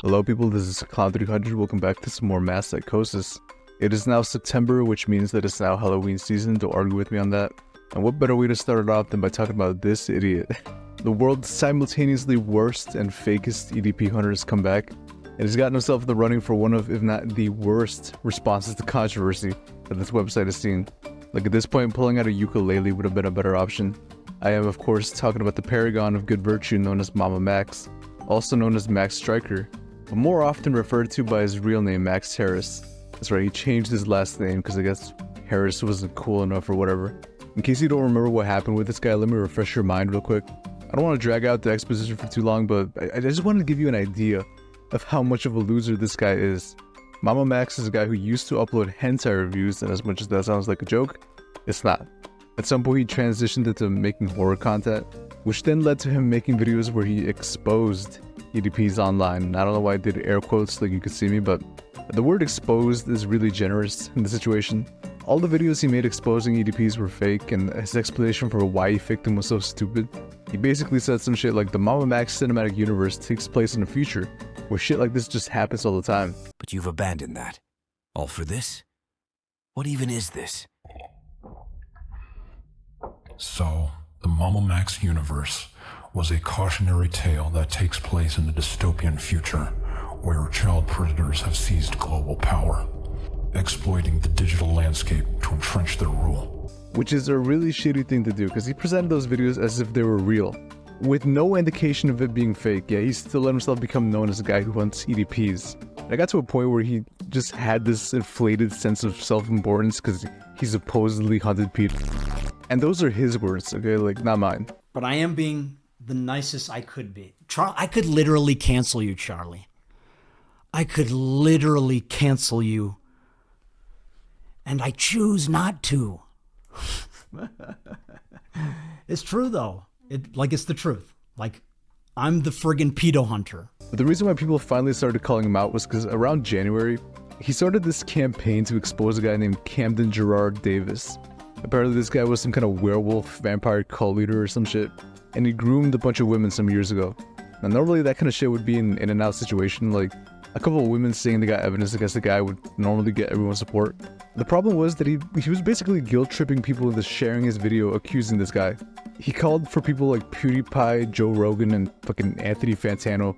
Hello people, this is Clown300. Welcome back to some more mass psychosis. It is now September, which means that it's now Halloween season. Don't argue with me on that. And what better way to start it off than by talking about this idiot. The world's simultaneously worst and fakest EDP hunter has come back, and he's gotten himself in the running for one of, if not the worst, responses to controversy that this website has seen. Like at this point, pulling out a ukulele would have been a better option. I am of course talking about the paragon of good virtue known as MamaMax, also known as Max Striker, but more often referred to by his real name, Max Harris. That's right, he changed his last name because I guess Harris wasn't cool enough or whatever. In case you don't remember what happened with this guy, let me refresh your mind real quick. I don't want to drag out the exposition for too long, but I just wanted to give you an idea of how much of a loser this guy is. MamaMax is a guy who used to upload hentai reviews, and as much as that sounds like a joke, it's not. At some point he transitioned into making horror content, which then led to him making videos where he exposed EDPs online. I don't know why I did air quotes like you could see me, but the word exposed is really generous in the situation. All the videos he made exposing EDPs were fake, and his explanation for why he faked them was so stupid. He basically said some shit like the MamaMax cinematic universe takes place in the future, where shit like this just happens all the time. But you've abandoned that. All for this? What even is this? So, the MamaMax universe was a cautionary tale that takes place in the dystopian future, where child predators have seized global power, exploiting the digital landscape to entrench their rule. Which is a really shitty thing to do, because he presented those videos as if they were real, with no indication of it being fake. Yeah, he still let himself become known as a guy who hunts EDPs. And I got to a point where he just had this inflated sense of self-importance because he supposedly hunted people. And those are his words, okay? Like, not mine. But I am being the nicest I could be. I could literally cancel you, Charlie. I could literally cancel you. And I choose not to. It's true, though. It's the truth. Like, I'm the friggin' pedo hunter. But the reason why people finally started calling him out was because around January, he started this campaign to expose a guy named Camden Gerard Davis. Apparently this guy was some kind of werewolf vampire cult leader or some shit, and he groomed a bunch of women some years ago. Now normally that kind of shit would be an in and out situation, like a couple of women saying they got evidence against the guy would normally get everyone's support. The problem was that he was basically guilt tripping people into sharing his video accusing this guy. He called for people like PewDiePie, Joe Rogan, and fucking Anthony Fantano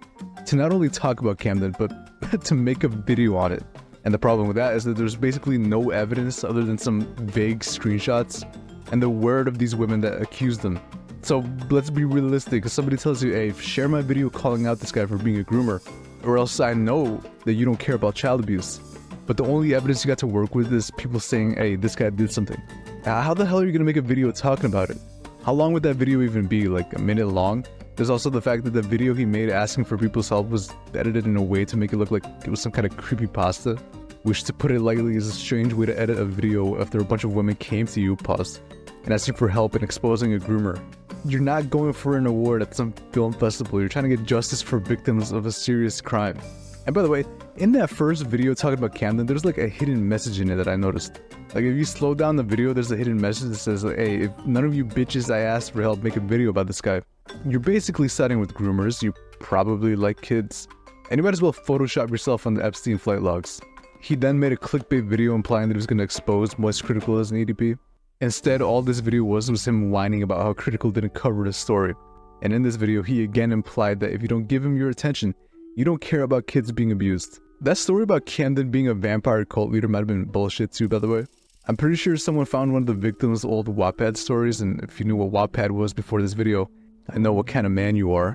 to not only talk about Camden, but to make a video on it. And the problem with that is that there's basically no evidence other than some vague screenshots and the word of these women that accused them. So let's be realistic. If somebody tells you, hey, share my video calling out this guy for being a groomer, or else I know that you don't care about child abuse. But the only evidence you got to work with is people saying, hey, this guy did something. How the hell are you gonna make a video talking about it? How long would that video even be? Like a minute long? There's also the fact that the video he made asking for people's help was edited in a way to make it look like it was some kind of creepypasta, which, to put it lightly, is a strange way to edit a video after a bunch of women came to you, paused, and asking for help in exposing a groomer. You're not going for an award at some film festival, you're trying to get justice for victims of a serious crime. And by the way, in that first video talking about Camden, there's like a hidden message in it that I noticed. Like if you slow down the video, there's a hidden message that says like, hey, if none of you bitches I asked for help make a video about this guy. You're basically siding with groomers, you probably like kids, and you might as well Photoshop yourself on the Epstein flight logs. He then made a clickbait video implying that he was going to expose what's Critical as an EDP. Instead, all this video was him whining about how Critical didn't cover the story. And in this video, he again implied that if you don't give him your attention, you don't care about kids being abused. That story about Camden being a vampire cult leader might have been bullshit too, by the way. I'm pretty sure someone found one of the victims' old Wattpad stories, and if you knew what Wattpad was before this video, I know what kind of man you are.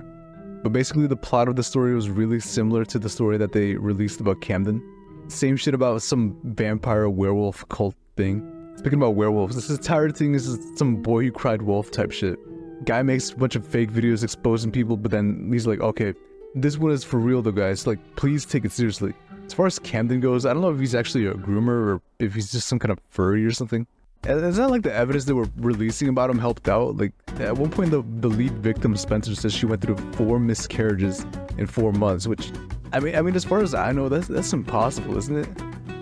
But basically the plot of the story was really similar to the story that they released about Camden. Same shit about some vampire werewolf cult thing. Speaking about werewolves, this entire thing is some boy who cried wolf type shit. Guy makes a bunch of fake videos exposing people, but then he's like, okay, this one is for real though, guys, like, please take it seriously. As far as Camden goes, I don't know if he's actually a groomer or if he's just some kind of furry or something. And it's not like the evidence they were releasing about him helped out. Like, at one point the lead victim, Spencer, says she went through 4 miscarriages in 4 months, which, I mean, as far as I know, that's impossible, isn't it?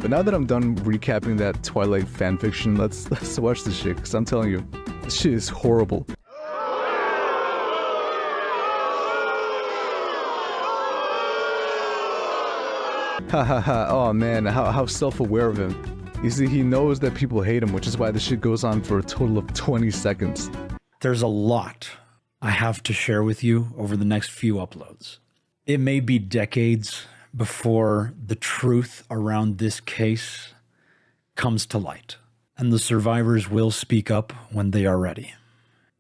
But now that I'm done recapping that Twilight fanfiction, let's watch this shit, because I'm telling you, this shit is horrible. Ha ha ha, oh man, how self-aware of him. You see, he knows that people hate him, which is why this shit goes on for a total of 20 seconds. There's a lot I have to share with you over the next few uploads. It may be decades before the truth around this case comes to light, and the survivors will speak up when they are ready.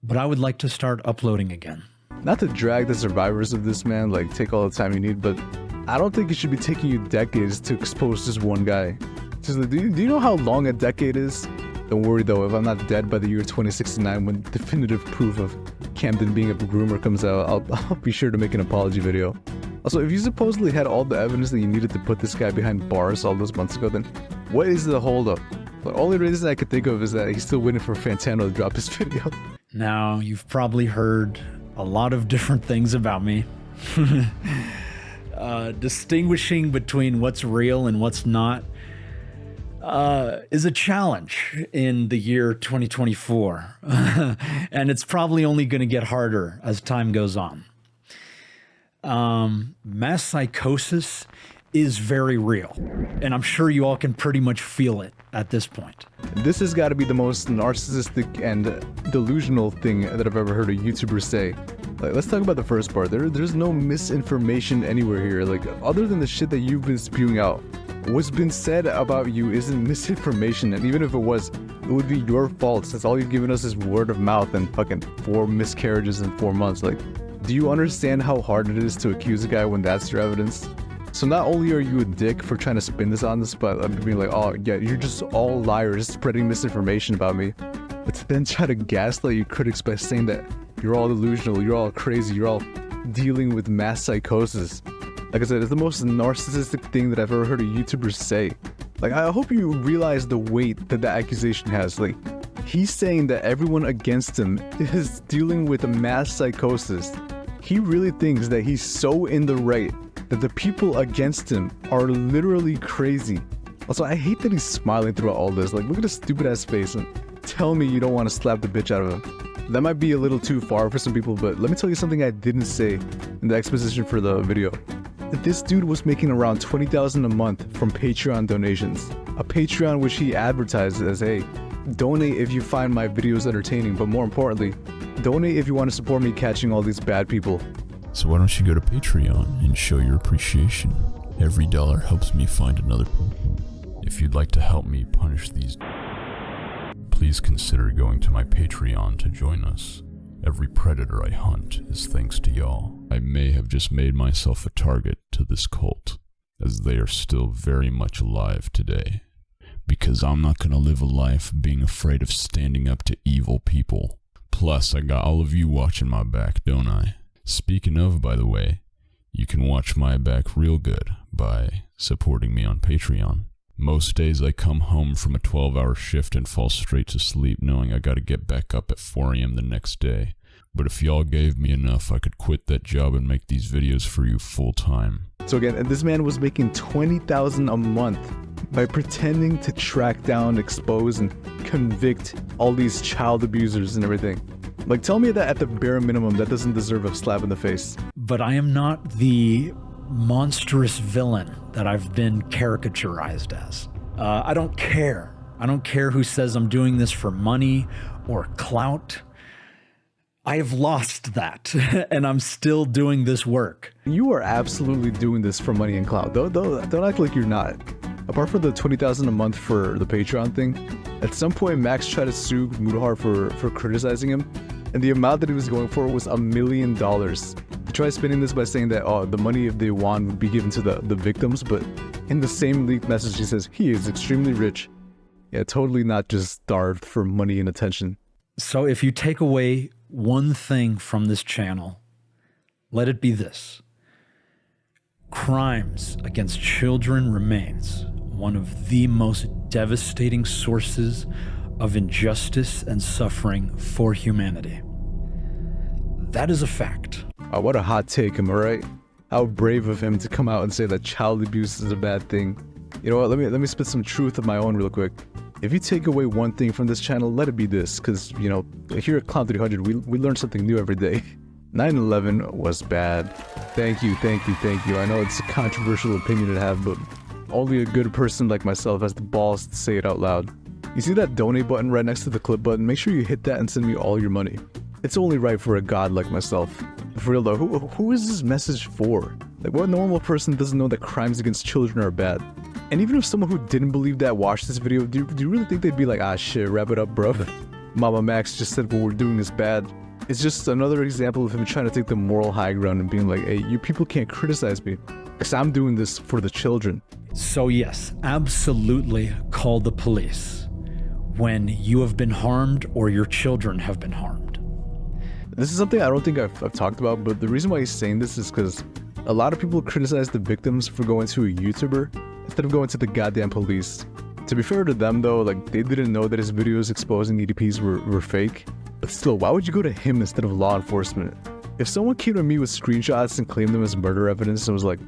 But I would like to start uploading again. Not to drag the survivors of this, man, like take all the time you need, but I don't think it should be taking you decades to expose this one guy. Do you know how long a decade is? Don't worry though, if I'm not dead by the year 2069 when definitive proof of Camden being a groomer comes out, I'll be sure to make an apology video. Also, if you supposedly had all the evidence that you needed to put this guy behind bars all those months ago, then what is the holdup? The only reason I could think of is that he's still waiting for Fantano to drop his video. Now, you've probably heard a lot of different things about me. Distinguishing between what's real and what's not is a challenge in the year 2024. And it's probably only going to get harder as time goes on. Mass psychosis is very real, and I'm sure you all can pretty much feel it at this point. This has got to be the most narcissistic and delusional thing that I've ever heard a YouTuber say. Like, let's talk about the first part. There's no misinformation anywhere here. Like, other than the shit that you've been spewing out, what's been said about you isn't misinformation, and even if it was, it would be your fault since all you've given us is word of mouth and fucking 4 miscarriages in 4 months. Like, do you understand how hard it is to accuse a guy when that's your evidence? So not only are you a dick for trying to spin this on this, but I'm being like, oh yeah, you're just all liars spreading misinformation about me. But to then try to gaslight your critics by saying that you're all delusional, you're all crazy, you're all dealing with mass psychosis. Like I said, it's the most narcissistic thing that I've ever heard a YouTuber say. Like, I hope you realize the weight that accusation has. Like, he's saying that everyone against him is dealing with a mass psychosis. He really thinks that he's so in the right that the people against him are literally crazy. Also, I hate that he's smiling throughout all this. Like, look at his stupid ass face and tell me you don't want to slap the bitch out of him. That might be a little too far for some people, but let me tell you something I didn't say in the exposition for the video. That this dude was making around $20,000 a month from Patreon donations. A Patreon which he advertised as, hey, donate if you find my videos entertaining, but more importantly, donate if you want to support me catching all these bad people. So why don't you go to Patreon and show your appreciation? Every dollar helps me find another. If you'd like to help me punish these, please consider going to my Patreon to join us. Every predator I hunt is thanks to y'all. I may have just made myself a target to this cult, as they are still very much alive today. Because I'm not gonna live a life being afraid of standing up to evil people. Plus, I got all of you watching my back, don't I? Speaking of, by the way, you can watch my back real good by supporting me on Patreon. Most days I come home from a 12-hour shift and fall straight to sleep knowing I gotta get back up at 4 a.m. the next day. But if y'all gave me enough, I could quit that job and make these videos for you full time. So again, this man was making $20,000 a month by pretending to track down, expose, and convict all these child abusers and everything. Like, tell me that at the bare minimum, that doesn't deserve a slap in the face. But I am not the monstrous villain that I've been caricaturized as. I don't care. I don't care who says I'm doing this for money or clout. I have lost that, and I'm still doing this work. You are absolutely doing this for money and clout. Don't act like you're not. Apart from the $20,000 a month for the Patreon thing, at some point Max tried to sue Mudahar for criticizing him, and the amount that he was going for was $1 million. He tried spinning this by saying that the money if they won would be given to the victims, but in the same leaked message he says he is extremely rich. Yeah, totally not just starved for money and attention. So if you take away one thing from this channel, let it be this. Crimes against children remains one of the most devastating sources of injustice and suffering for humanity. That is a fact. What a hot take, am I right? How brave of him to come out and say that child abuse is a bad thing. You know what, let me spit some truth of my own real quick. If you take away one thing from this channel, let it be this, because, you know, here at Clown 300, we learn something new every day. 9/11 was bad. Thank you. I know it's a controversial opinion to have, but Only a good person like myself has the balls to say it out loud. You see that donate button right next to the clip button? Make sure you hit that and send me all your money. It's only right for a god like myself. For real though, who is this message for? Like, what normal person doesn't know that crimes against children are bad? And even if someone who didn't believe that watched this video, do you really think they'd be like, ah shit, wrap it up, bro? MamaMax just said what we're doing is bad. It's just another example of him trying to take the moral high ground and being like, hey, you people can't criticize me, because I'm doing this for the children. So yes, absolutely call the police when you have been harmed or your children have been harmed. This is something I don't think I've talked about, but the reason why he's saying this is because a lot of people criticize the victims for going to a YouTuber instead of going to the goddamn police. To be fair to them though, like, they didn't know that his videos exposing EDPs were fake. But still, why would you go to him instead of law enforcement? If someone came to me with screenshots and claimed them as murder evidence and was like,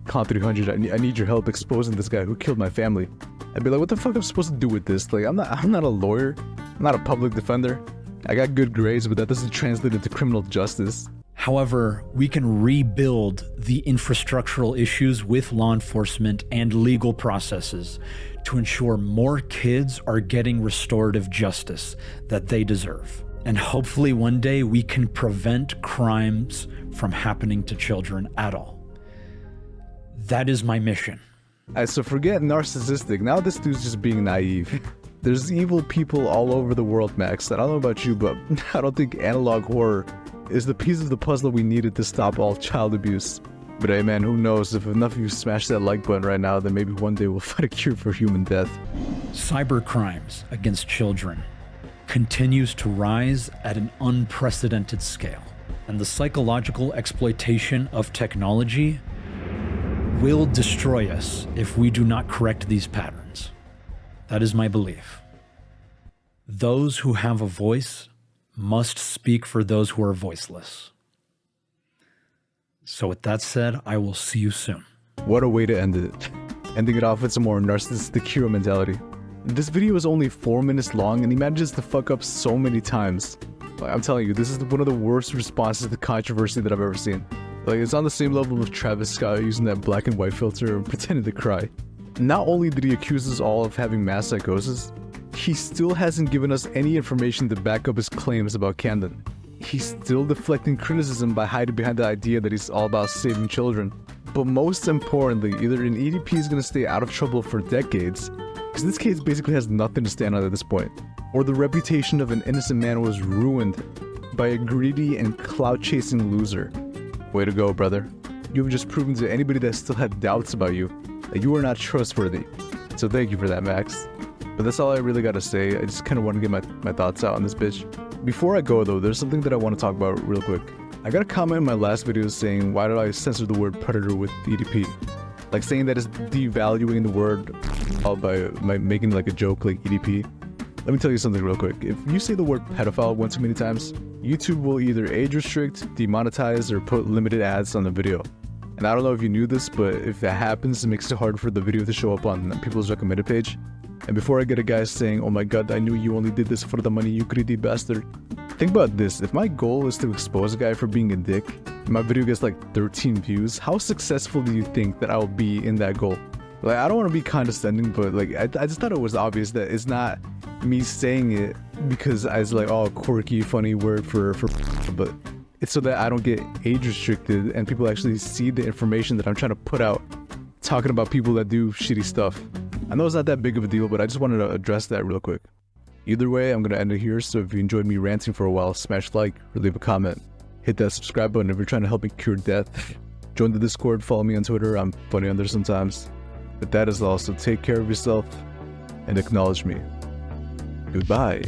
Con 300, I need your help exposing this guy who killed my family, I'd be like, what the fuck am I supposed to do with this? Like, I'm not a lawyer. I'm not a public defender. I got good grades, but that doesn't translate into criminal justice. However, we can rebuild the infrastructural issues with law enforcement and legal processes to ensure more kids are getting restorative justice that they deserve. And hopefully one day we can prevent crimes from happening to children at all. That is my mission. So forget narcissistic. Now this dude's just being naive. There's evil people all over the world, Max. I don't know about you, but I don't think analog horror is the piece of the puzzle we needed to stop all child abuse. But hey man, who knows, if enough of you smash that like button right now, then maybe one day we'll find a cure for human death. Cyber crimes against children continues to rise at an unprecedented scale, and the psychological exploitation of technology will destroy us if we do not correct these patterns. That is my belief. Those who have a voice must speak for those who are voiceless. So with that said, I will see you soon. What a way to end it. Ending it off with some more narcissistic hero mentality. This video is only 4 minutes long and he manages to fuck up so many times. Like, I'm telling you, this is one of the worst responses to controversy that I've ever seen. Like, it's on the same level of Travis Scott using that black and white filter and pretending to cry. Not only did he accuse us all of having mass psychosis, he still hasn't given us any information to back up his claims about Camden. He's still deflecting criticism by hiding behind the idea that he's all about saving children. But most importantly, either an EDP is gonna stay out of trouble for decades, because this case basically has nothing to stand on at this point, or the reputation of an innocent man was ruined by a greedy and clout-chasing loser. Way to go, brother. You've just proven to anybody that still had doubts about you that you are not trustworthy. So thank you for that, Max. But that's all I really gotta say. I just kinda wanna get my thoughts out on this bitch. Before I go though, there's something that I want to talk about real quick. I got a comment in my last video saying, why did I censor the word predator with EDP? Like saying that it's devaluing the word all by making like a joke like EDP. Let me tell you something real quick. If you say the word pedophile one too many times, YouTube will either age restrict, demonetize, or put limited ads on the video. And I don't know if you knew this, but if that happens, it makes it hard for the video to show up on people's recommended page. And before I get a guy saying, oh my god, I knew you only did this for the money, you greedy bastard. Think about this, if my goal is to expose a guy for being a dick, and my video gets like 13 views, how successful do you think that I will be in that goal? Like, I don't want to be condescending, but like, I just thought it was obvious that it's not me saying it because I was like, oh, quirky, funny word for but it's so that I don't get age restricted and people actually see the information that I'm trying to put out, talking about people that do shitty stuff. I know it's not that big of a deal, but I just wanted to address that real quick. Either way, I'm going to end it here, so if you enjoyed me ranting for a while, smash like or leave a comment. Hit that subscribe button if you're trying to help me cure death. Join the Discord, follow me on Twitter, I'm funny on there sometimes. But that is all, so take care of yourself and acknowledge me. Goodbye.